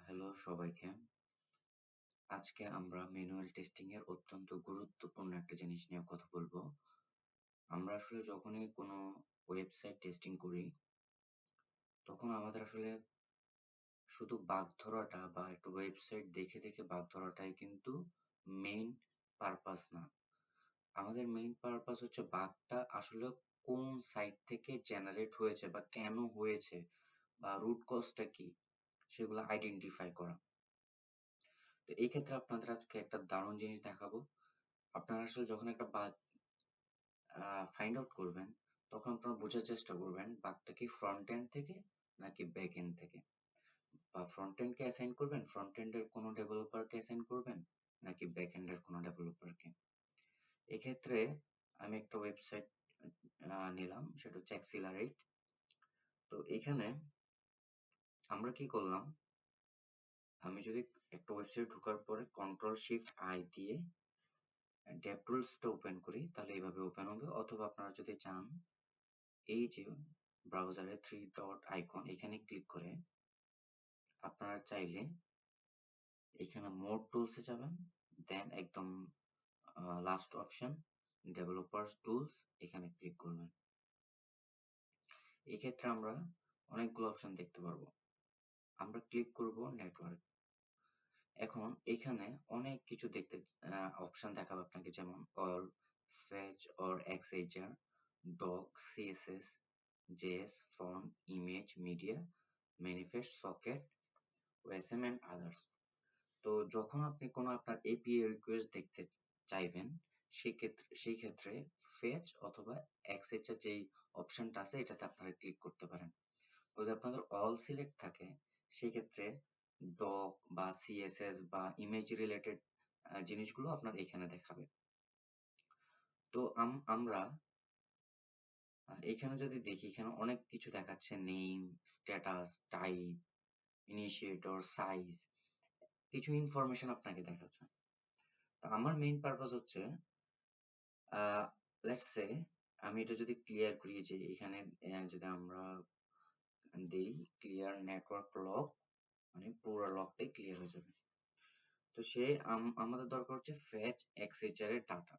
Hello সবাইকে। আজকে আমরা ম্যানুয়াল টেস্টিং এর অত্যন্ত গুরুত্বপূর্ণ একটা জিনিস নিয়ে কথা বলবো। আমরা আসলে যখনই কোনো ওয়েবসাইট টেস্টিং করি, তখন আমাদের আসলে শুধু বাগ ধরাটা বা একটা ওয়েবসাইট দেখে বাগ ধরাটাই কিন্তু মেইন পারপাস না। আমাদের মেইন পারপাস হচ্ছে বাগটা আসলে কোন সাইট থেকে জেনারেট হয়েছে বা কেন হয়েছে বা রুট কজটা কি, সেগুলো আইডেন্টিফাই করা। তো এই ক্ষেত্রে আপনাদের আজকে একটা দারুণ জিনিস দেখাবো। আপনারা আসলে যখন একটা বাগ ফাইন্ড আউট করবেন, তখন আপনারা বোঝার চেষ্টা করবেন বাগটা কি ফ্রন্ট এন্ড থেকে নাকি ব্যাক এন্ড থেকে, বা ফ্রন্ট এন্ড কে অ্যাসাইন করবেন, ফ্রন্ট এন্ডের কোনো ডেভেলপারকে অ্যাসাইন করবেন নাকি ব্যাক এন্ডের কোনো ডেভেলপারকে। এক্ষেত্রে আমি একটা ওয়েবসাইট নিলাম, সেটা হচ্ছে অ্যাক্সিলারেট। তো এখানে আমরা কি করলাম, আমি যদি একটা ওয়েবসাইট ঢোকার পরে কন্ট্রোল শিফট আই দিয়ে ডেভটুলসটা ওপেন করি, তাহলে এইভাবে ওপেন হবে। অথবা আপনারা যদি চান, এই যে ব্রাউজারে থ্রি ডট আইকন, এখানে ক্লিক করে আপনারা চাইলে এখানে মোর টুলসে যাবেন, দেন একদম লাস্ট অপশন ডেভেলপার্স টুলস, এখানে ক্লিক করবেন। এক্ষেত্রে আমরা অনেকগুলো অপশন দেখতে পারবো। আমরা ক্লিক করব নেটওয়ার্ক। এখন এখানে অনেক কিছু দেখতে অপশন দেখাবে আপনাকে, যেমন all, fetch or XHR, doc, CSS, JS, font, image, media, manifest, socket, Wasm and others. তো যখন আপনি কোনো আপনার এপিআই রিকোয়েস্ট দেখতে চাইবেন, সেই ক্ষেত্রে ফেচ অথবা এক্সএইচআর যেই অপশনটা আছে, এটাতে আপনারা ক্লিক করতে পারেন। যদি আপনাদের অল সিলেক্ট থাকে, সেক্ষেত্রে ডক বা সিএসএস বা ইমেজ রিলেটেড জিনিসগুলো আপনার এখানে দেখাবে। তো আমরা এখানে যদি দেখি, এখানে অনেক কিছু দেখাচ্ছে, name, status, type, initiator, size, কিছু ইনফরমেশন আপনাকে দেখাচ্ছে। তো আমার মেইন পারপাস হচ্ছে, লেটস সে আমি এটা যদি ক্লিয়ার করি, যে এখানে যদি আমরা দেই ক্লিয়ার নেটওয়ার্ক লক, মানে পুরো লকটাই ক্লিয়ার হয়ে যাবে। তো সে আমাদের দরকার হচ্ছে ফেচ এক্সএইচআর এর ডাটা।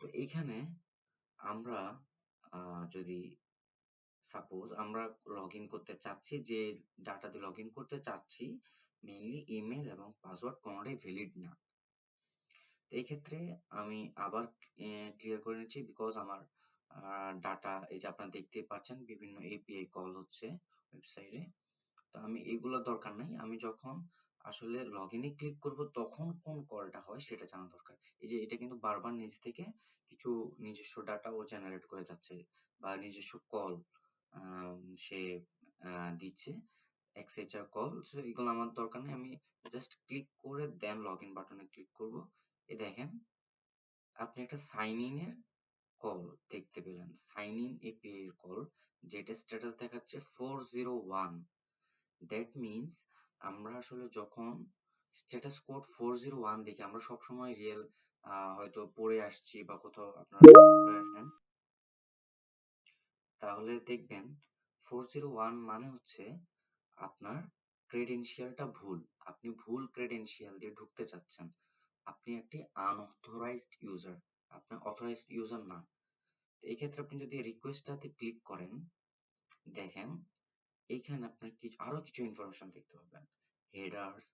তো এখানে আমরা যদি সাপোজ আমরা লগ ইন করতে চাচ্ছি, যে ডাটা দিয়ে লগ ইন করতে চাচ্ছি, মেইনলি ইমেল এবং পাসওয়ার্ড কোনোটাই ভ্যালিড না। তো এই ক্ষেত্রে আমি আবার ক্লিয়ার করে নিচ্ছি, বিকজ আমার ডাটা, এই যে আপনারা দেখতেই পাচ্ছেন বিভিন্ন এপিআই কল হচ্ছে ওয়েবসাইটে। তো আমি এগুলো দরকার নাই, আমি যখন আসলে লগ ইনে ক্লিক করব তখন কোন কলটা হয় সেটা জানা দরকার। এই যে এটা কিন্তু বারবার নিজ থেকে কিছু নিজস্ব ডাটা ও জেনারেট করে যাচ্ছে, বা নিজস্ব কল সে দিচ্ছে, এক্সএইচআর কল। সো এগুলো আমার দরকার নেই, আমি জাস্ট ক্লিক করে দেন লগ ইন বাটনে ক্লিক করব। এই দেখেন, আপনি একটা সাইন ইন এর কল দেখতে পেলেন, সাইন ইন এপিআই এর কল, যেটা স্ট্যাটাস দেখাচ্ছে 401। দ্যাট মিনস আমরা আসলে যখন স্ট্যাটাস কোড 401 দেখি, আমরা সবসময় রিয়েল হয়তো পড়ে আসছি বা কোথাও আপনারা পড়ে আসেন, তাহলে দেখবেন 401 মানে হচ্ছে আপনার ক্রেডেনশিয়ালটা ভুল, আপনি ভুল ক্রেডেনশিয়াল দিয়ে ঢুকতে চাচ্ছেন, আপনি একটি আনঅথরাইজড ইউজার, আপনার অথরাইজড ইউজার না। এই ক্ষেত্রে আপনি যদি রিকোয়েস্টটাতে ক্লিক করেন, দেখেন এইখানে আপনার আরো কিছু ইনফরমেশন দেখতে পাবেন, হেডার্স,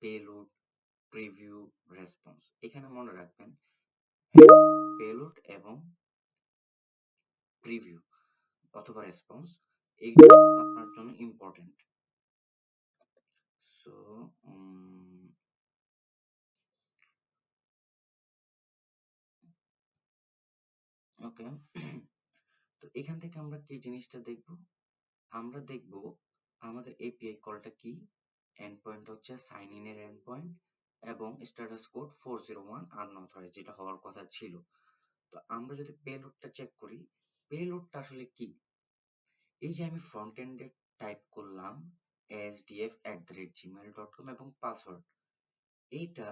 পেলোড, প্রিভিউ, রেসপন্স। এখানে মনে রাখবেন পেলোড এবং প্রিভিউ অথবা রেসপন্স, এইগুলো আপনার জন্য ইম্পর্টেন্ট। সো ওকে, তো এখান থেকে আমরা কি জিনিসটা দেখব, আমরা দেখব আমাদের এপিআই কলটা কি, এন্ড পয়েন্ট হচ্ছে সাইন ইন এর এন্ড পয়েন্ট, এবং স্ট্যাটাস কোড 401 আনঅথরাইজড, যেটা হওয়ার কথা ছিল। তো আমরা যদি পেলোডটা চেক করি, পেলোডটা আসলে কি, এই যে আমি ফ্রন্ট এন্ডে টাইপ করলাম sdf@gmail.com এবং পাসওয়ার্ড, এইটা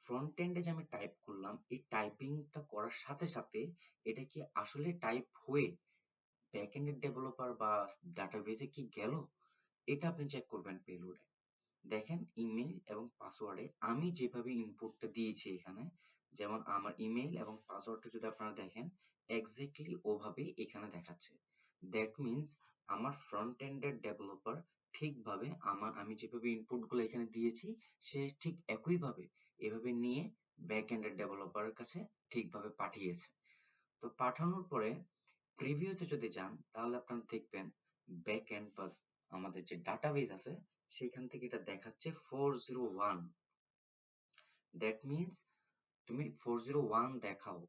ফ্রন্ট এন্ডে যে আমি টাইপ করলাম, এই টাইপিংটা করার সাথে সাথে এটা কি আসলে টাইপ হয়ে ব্যাক এন্ডের ডেভেলপার বা ডাটাবেজে কি গেল, এটা আপনি চেক করবেন পেলোডে। দেখেন ইমেইল এবং পাসওয়ার্ডে আমি যেভাবে ইনপুটটা দিয়েছি এখানে, যেমন আমার ইমেইল এবং পাসওয়ার্ডটা যদি আপনারা দেখেন এক্স্যাক্টলি ওভাবেই এখানে দেখাচ্ছে। দ্যাট মিনস আমার ফ্রন্ট এন্ডের ডেভেলপার ঠিকভাবে আমি যেভাবে ইনপুটগুলো এখানে দিয়েছি সে ঠিক একইভাবে এভাবে নিয়ে ব্যাক এন্ডের ডেভেলপারের কাছে ঠিকভাবে পাঠিয়েছে। তো পাঠানোর পরে প্রিভিউতে যদি যান তাহলে আপনারা দেখবেন ব্যাক এন্ড বা আমাদের যে ডাটাবেস আছে সেখান থেকে এটা দেখাচ্ছে 401। দ্যাট মিনস তুমি 401 দেখাও,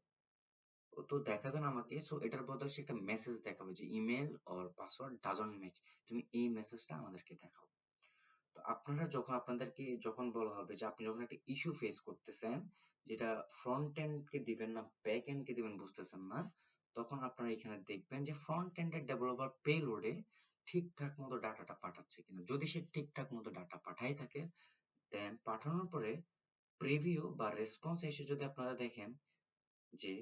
ও তো দেখাবে না আমাকে, সো এটার বদলে সে একটা মেসেজ দেখাবে যে email or password doesn't match, তুমি এই মেসেজটা আমাদেরকে দেখাও। তো আপনারা যখন আপনাদেরকে যখন বলা হবে যে আপনি যখন একটা ইস্যু ফেস করতেছেন যেটা ফ্রন্ট এন্ড কে দিবেন না ব্যাক এন্ড কে দিবেন বুঝতেছেন না, তখন আপনারা এখানে দেখবেন যে ফ্রন্ট এন্ড এর ডেভেলপার পেলোডে ঠিকঠাক মতো ডাটাটা পাঠাচ্ছে কিনা। যদি সে ঠিকঠাক মতো ডাটা পাঠাই থাকে দেন পাঠানোর পরে প্রিভিউ বা রেসপন্স এসে যদি আপনারা দেখেন যে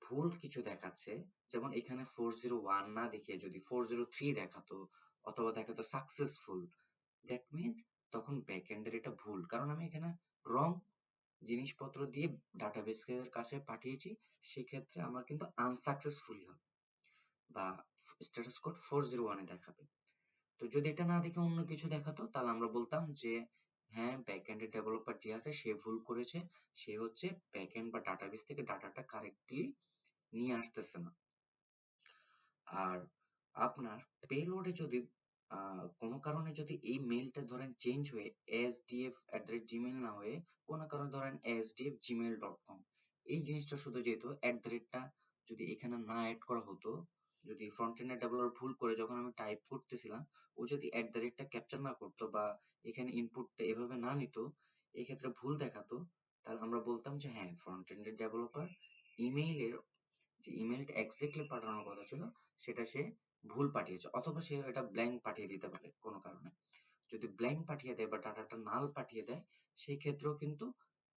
ভুল কিছু দেখাচ্ছে, যেমন এখানে 401 না দেখিয়ে যদি 403 দেখাতো অথবা দেখাতো সাকসেসফুল, দ্যাট মিনস তখন ব্যাকএন্ডের এটা ভুল, কারণ আমি এখানে রং জিনিসপত্র দিয়ে ডাটাবেসের কাছে পাঠিয়েছি, সেক্ষেত্রে আমার কিন্তু আনসাকসেসফুলি হবে বা স্ট্যাটাস কোড 401 এ দেখাবে। তো যদি এটা না দেখে অন্য কিছু দেখাতো তাহলে আমরা বলতাম যে হ্যাঁ ব্যাকএন্ডের ডেভেলপার যে আছে সে ভুল করেছে, সে হচ্ছে ব্যাকএন্ড বা ডাটাবেস থেকে ডাটাটা কারেক্টলি নিয়ে আসতেছে না। আর আপনার পেলোডে যদি কোনো কারণে যদি এই মেইলটা ধরেন চেঞ্জ হয়ে sdf@gmail না হয়ে কোনো কারণে ধরেন sdf@gmail.com, এই জিনিসটা শুধু যেহেতু টা যদি এখানে না অ্যাড করা হতো, যদি ফ্রন্ট এন্ডের ডেভেলপার ভুল করে যখন আমি টাইপ করতেছিলাম ও যদি টা ক্যাপচার না করতো বা এখানে ইনপুটটা এভাবে না নিত, এক্ষেত্রে ভুল দেখাতো, তাহলে আমরা বলতাম যে হ্যাঁ ফ্রন্ট এন্ডের ডেভেলপার ইমেইলের যে ইমেইলটা এক্স্যাক্টলি পাঠানোর কথা ছিল সেটা সে ভুল পাঠিয়েছে, অথবা সে এটা ব্ল্যাঙ্ক পাঠিয়ে দিতে পারে কোনো কারণে। যদি ব্ল্যাঙ্ক পাঠিয়ে দেয় বা ডাটাটা নাল পাঠিয়ে দেয় সেই ক্ষেত্রেও কিন্তু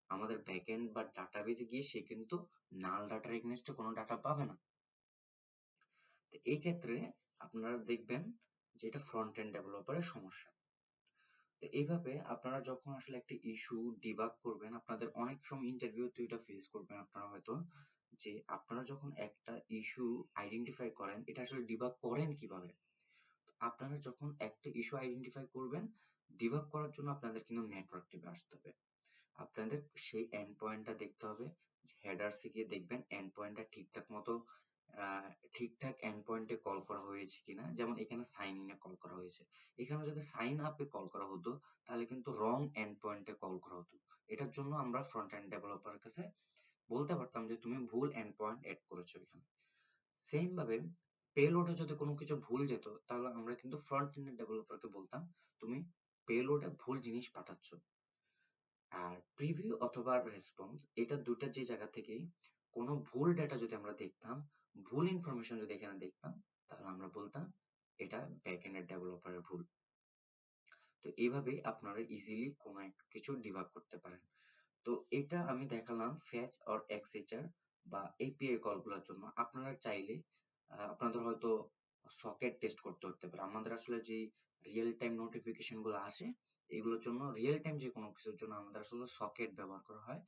আমাদের ব্যাকএন্ড বা ডাটাবেজে গিয়ে সে কিন্তু নাল ডাটার এগেইনস্টে কোনো ডাটা পাবে না। তো এই ক্ষেত্রে আপনারা দেখবেন যে এটা ফ্রন্ট এন্ড ডেভেলপারের সমস্যা। তো এইভাবে আপনারা যখন আসলে একটা ইস্যু ডিবাগ করবেন আপনাদের অনেক সময় ইন্টারভিউতে এটা ফেস করবেন আপনারা হয়তো, যে আপনারা যখন একটা ইস্যু আইডেন্টিফাই করেন এটা আসলে ডিবাগ করেন কিভাবে। আপনারা যখন একটা ইস্যু আইডেন্টিফাই করবেন ডিবাগ করার জন্য আপনাদের কিন্তু নেটওয়ার্ক টিপে আসতে হবে। আপনাদের সেই এন্ড পয়েন্টটা দেখতে হবে, হেডার্সে গিয়ে দেখবেন এন্ড পয়েন্টটা ঠিকঠাক মতো ঠিকঠাক এন্ড পয়েন্টে কল করা হয়েছে কিনা, যেমন এখানে সাইন ইনে কল করা হয়েছে, এখানে যদি সাইন আপে কল করা হতো তাহলে কিন্তু রং এন্ড পয়েন্টে কল করা হতো। এটার জন্য আমরা ফ্রন্ট এন্ড ডেভেলপারের কাছে বলতে পারতাম যে তুমি ভুল এন্ড পয়েন্ট এড করেছো এখানে। সেম ভাবে পেলোডে যদি কোনো কিছু ভুল যেত তাহলে আমরা কিন্তু ফ্রন্ট এন্ড ডেভেলপারকে বলতাম তুমি পেলোডে ভুল জিনিস পাঠাচ্ছ। আর প্রিভিউ অথবা রেসপন্স এটা দুটা যে জায়গা থেকেই কোনো ভুল ডেটা যদি আমরা দেখতাম, ভুল ইনফরমেশন যদি এখানে দেখতাম তাহলে আমরা বলতাম এটা ব্যাকএন্ডের ডেভেলপারের ভুল। তো এইভাবেই আপনারা ইজিলি কোনো একটা কিছু ডিবাগ করতে পারেন। তো এটা আমি দেখালাম ফেচ অর এক্সেচার বা এপিআই কলগুলোর জন্য। আপনারা চাইলে আপনাদের হয়তো সকেট টেস্ট করতে হতে পারে। আমাদের আসলে যে রিয়েল টাইম নোটিফিকেশন গুলো আসে এগুলোর জন্য রিয়েল টাইম যে কোনো কিছুর জন্য আমাদের আসলে সকেট ব্যবহার করা হয়।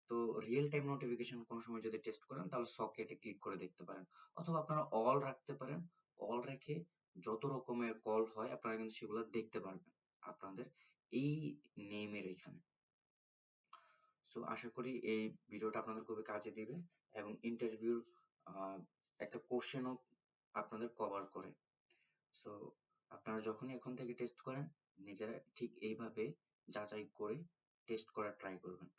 তো রিয়েল টাইম নোটিফিকেশন কোনো সময় যদি টেস্ট করেন তাহলে সকেটে ক্লিক করে দেখতে পারেন, অথবা আপনারা অল রাখতে পারেন। অল রেখে যত রকমের কল হয় আপনারা কিন্তু সেগুলো দেখতে পারবেন আপনাদের এই নেমের এখানে। সো আশা করি এই ভিডিওটা আপনাদের খুবই কাজে দিবে এবং ইন্টারভিউর একটা কোশ্চেনও আপনাদের কভার করে। সো আপনারা যখনই এখন থেকে টেস্ট করেন নিজেরা ঠিক এইভাবে যাচাই করে টেস্ট করার ট্রাই করবেন।